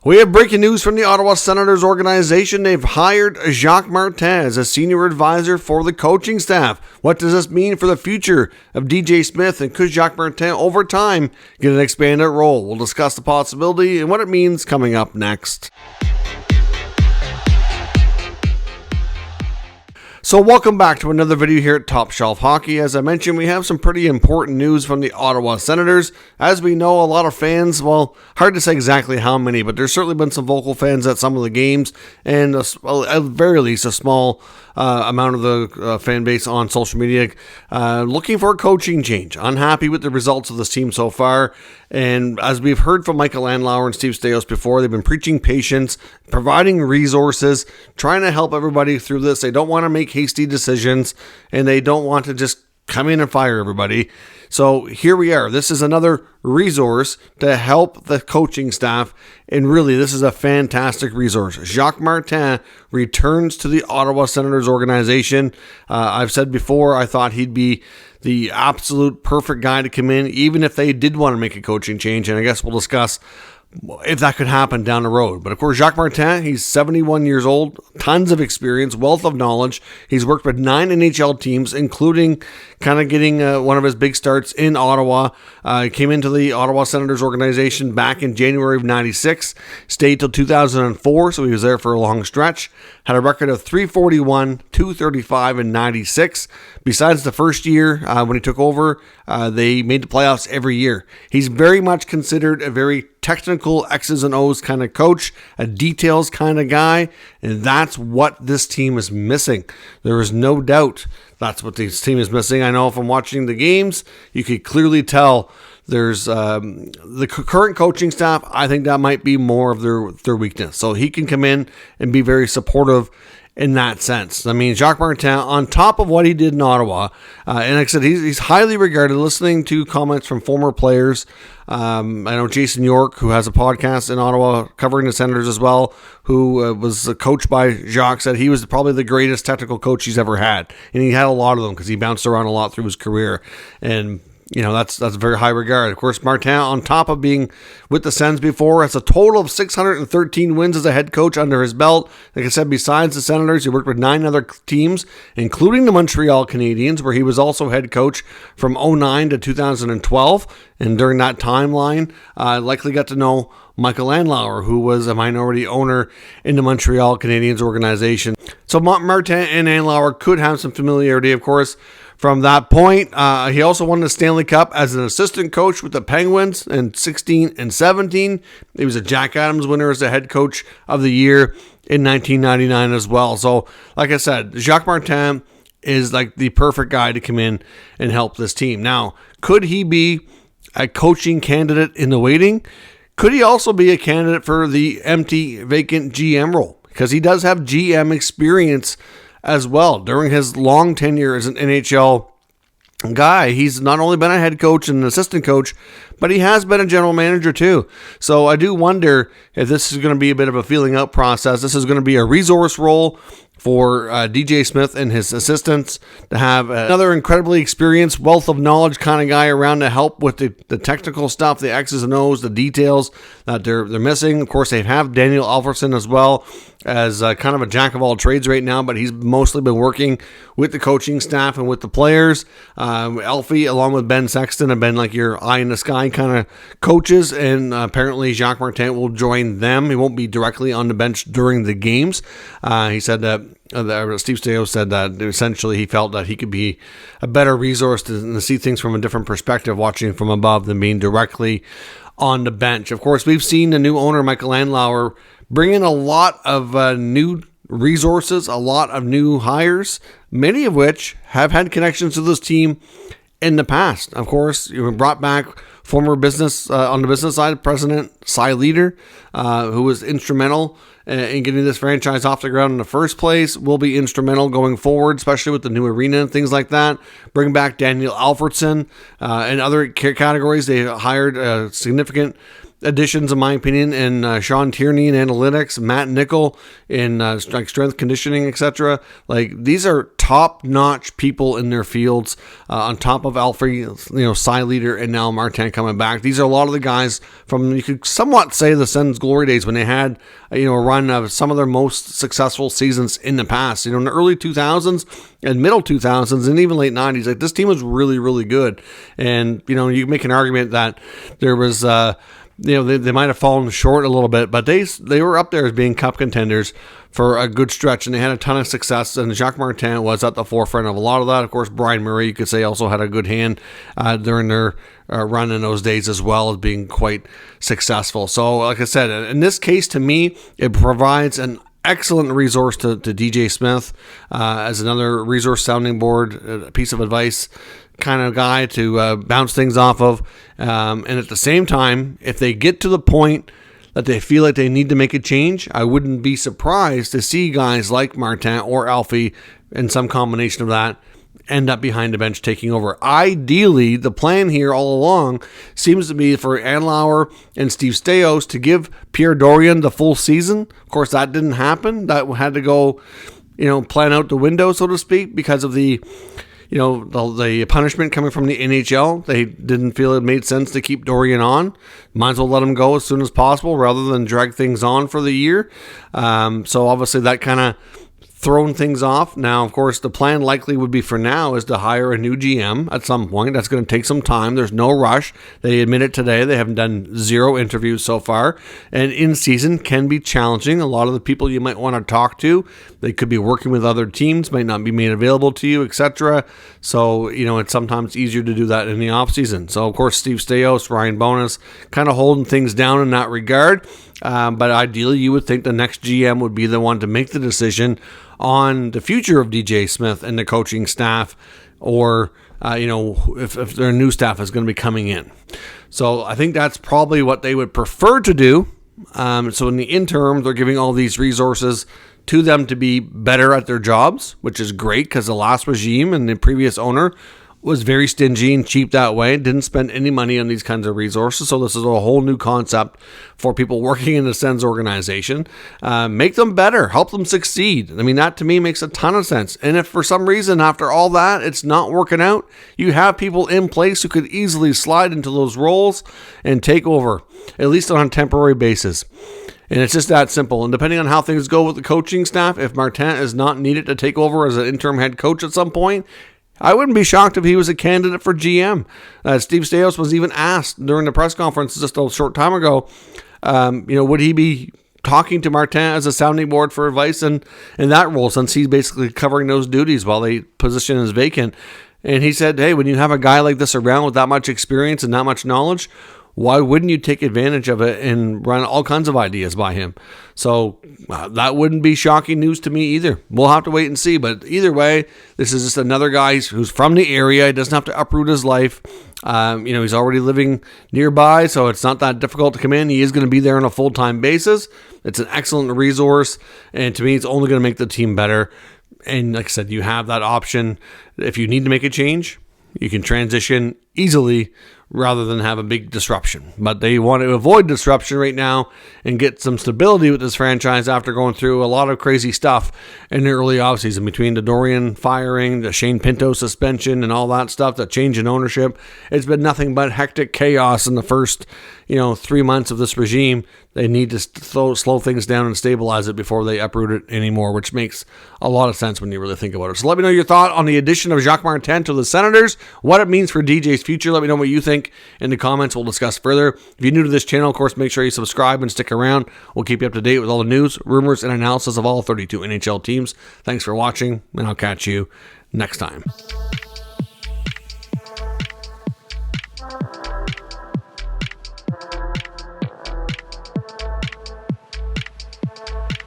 We have breaking news from the Ottawa Senators organization. They've hired Jacques Martin as a senior advisor for the coaching staff. What does this mean for the future of DJ Smith, and could Jacques Martin over time get an expanded role? We'll discuss the possibility and what it means coming up next. So welcome back to another video here at Top Shelf Hockey. As I mentioned, we have some pretty important news from the Ottawa Senators. As we know, a lot of fans, well, hard to say exactly how many, but there's certainly been some vocal fans at some of the games, and at the very least a small amount of the fan base on social media looking for a coaching change, unhappy with the results of this team so far. And as we've heard from Michael Landlauer and Steve Staios before, they've been preaching patience, providing resources, trying to help everybody through this. They don't want to make hasty decisions, and they don't want to just come in and fire everybody. So here we are. This is another resource to help the coaching staff, and really this is a fantastic resource. Jacques Martin returns to the Ottawa Senators organization. I've said before, I thought he'd be the absolute perfect guy to come in, even if they did want to make a coaching change, and I guess we'll discuss if that could happen down the road. But of course, Jacques Martin, he's 71 years old, tons of experience, wealth of knowledge. He's worked with 9 NHL teams, including kind of getting one of his big starts in Ottawa. He came into the Ottawa Senators organization back in January of 96, stayed till 2004, so he was there for a long stretch. Had a record of .341, .235, and 96. Besides the first year when he took over, they made the playoffs every year. He's very much considered a very technical X's and O's kind of coach, a details kind of guy, and that's what this team is missing. There is no doubt that's what this team is missing. I know from watching the games, you could clearly tell there's the current coaching staff. I think that might be more of their weakness. So he can come in and be very supportive in that sense. I mean, Jacques Martin, on top of what he did in Ottawa, and like I said, he's highly regarded. Listening to comments from former players, I know Jason York, who has a podcast in Ottawa covering the Senators as well, who was coached by Jacques, said he was probably the greatest technical coach he's ever had, and he had a lot of them because he bounced around a lot through his career. And you know, that's very high regard. Of course, Martin, on top of being with the Sens before, has a total of 613 wins as a head coach under his belt. Like I said, besides the Senators, he worked with 9 other teams, including the Montreal Canadiens, where he was also head coach from 2009 to 2012. And during that timeline, likely got to know Michael Landlauer, who was a minority owner in the Montreal Canadiens organization. So Martin and Landlauer could have some familiarity, of course, from that point. He also won the Stanley Cup as an assistant coach with the Penguins in 16 and 17. He was a Jack Adams winner as the head coach of the year in 1999 as well. So, like I said, Jacques Martin is like the perfect guy to come in and help this team. Now, could he be a coaching candidate in the waiting? Could he also be a candidate for the empty, vacant GM role? Because he does have GM experience as well. During his long tenure as an NHL guy, he's not only been a head coach and an assistant coach, but he has been a general manager too. So I do wonder if this is going to be a bit of a feeling out process. This is going to be a resource role for DJ Smith and his assistants to have another incredibly experienced, wealth of knowledge kind of guy around to help with the technical stuff, the X's and O's, the details that they're missing. Of course, they have Daniel Alfredsson as well as kind of a jack of all trades right now, but he's mostly been working with the coaching staff and with the players. Alfie, along with Ben Sexton, have been like your eye in the sky kind of coaches, and apparently Jacques Martin will join them. He won't be directly on the bench during the games. He said that Steve Staios said that essentially he felt that he could be a better resource to see things from a different perspective, watching from above than being directly on the bench. Of course, we've seen the new owner, Michael Landlauer, bring in a lot of new resources, a lot of new hires, many of which have had connections to this team in the past. Of course, you brought back former business on the business side, President Skelliter, who was instrumental in getting this franchise off the ground in the first place, will be instrumental going forward, especially with the new arena and things like that. Bring back Daniel Alfredsson and other categories. They hired a significant additions, in my opinion, in Sean Tierney in analytics, Matt Nickel in strength conditioning, etc. Like, these are top-notch people in their fields, on top of Alfred, Skelliter, and now Martin coming back. These are a lot of the guys from, you could somewhat say, the Sens' glory days when they had, a run of some of their most successful seasons in the past. In the early 2000s and middle 2000s and even late 90s, like, this team was really, really good. And, you make an argument that there was, they might have fallen short a little bit, but they were up there as being cup contenders for a good stretch, and they had a ton of success, and Jacques Martin was at the forefront of a lot of that. Of course, Brian Murray, you could say, also had a good hand during their run in those days, as well as being quite successful. So, like I said, in this case, to me, it provides an excellent resource to DJ Smith as another resource sounding board, a piece of advice kind of guy to bounce things off of. And at the same time, if they get to the point that they feel like they need to make a change, I wouldn't be surprised to see guys like Martin or Alfie, and some combination of that, end up behind the bench taking over. Ideally, the plan here all along seems to be for Andlauer and Steve Staios to give Pierre Dorion the full season. Of course, that didn't happen. That had to go, plan out the window, so to speak, because of the punishment coming from the NHL. They didn't feel it made sense to keep Dorion on. Might as well let him go as soon as possible rather than drag things on for the year. So obviously that kind of thrown things off. Now, of course, the plan likely would be for now is to hire a new GM at some point. That's going to take some time. There's no rush. They admit it today. They haven't done 0 interviews so far. And in season can be challenging. A lot of the people you might want to talk to, they could be working with other teams, might not be made available to you, etc. So, it's sometimes easier to do that in the off season. So, of course, Steve Staios, Ryan Bowness, kind of holding things down in that regard. But ideally, you would think the next GM would be the one to make the decision on the future of DJ Smith and the coaching staff, or, if their new staff is going to be coming in. So I think that's probably what they would prefer to do. So in the interim, they're giving all these resources to them to be better at their jobs, which is great, because the last regime and the previous owner was very stingy and cheap that way, didn't spend any money on these kinds of resources. So this is a whole new concept for people working in the Sens organization. Make them better, help them succeed. I mean, that to me makes a ton of sense. And if for some reason after all that it's not working out, you have people in place who could easily slide into those roles and take over, at least on a temporary basis. And it's just that simple. And depending on how things go with the coaching staff, if Martin is not needed to take over as an interim head coach at some point, I wouldn't be shocked if he was a candidate for GM. Steve Staios was even asked during the press conference just a short time ago, would he be talking to Martin as a sounding board for advice in that role, since he's basically covering those duties while the position is vacant. And he said, hey, when you have a guy like this around with that much experience and that much knowledge, why wouldn't you take advantage of it and run all kinds of ideas by him? So that wouldn't be shocking news to me either. We'll have to wait and see. But either way, this is just another guy who's from the area. He doesn't have to uproot his life. He's already living nearby, so it's not that difficult to come in. He is going to be there on a full-time basis. It's an excellent resource, and to me, it's only going to make the team better. And like I said, you have that option. If you need to make a change, you can transition easily rather than have a big disruption. But they want to avoid disruption right now and get some stability with this franchise after going through a lot of crazy stuff in the early offseason, between the Dorion firing, the Shane Pinto suspension, and all that stuff, the change in ownership. It's been nothing but hectic chaos in the first 3 months of this regime. They need to slow things down and stabilize it before they uproot it anymore, which makes a lot of sense when you really think about it. So let me know your thought on the addition of Jacques Martin to the Senators, what it means for DJ's future. Let me know what you think in the comments. We'll discuss further. If you're new to this channel, of course, make sure you subscribe and stick around. We'll keep you up to date with all the news, rumors, and analysis of all 32 NHL teams. Thanks for watching, and I'll catch you next time.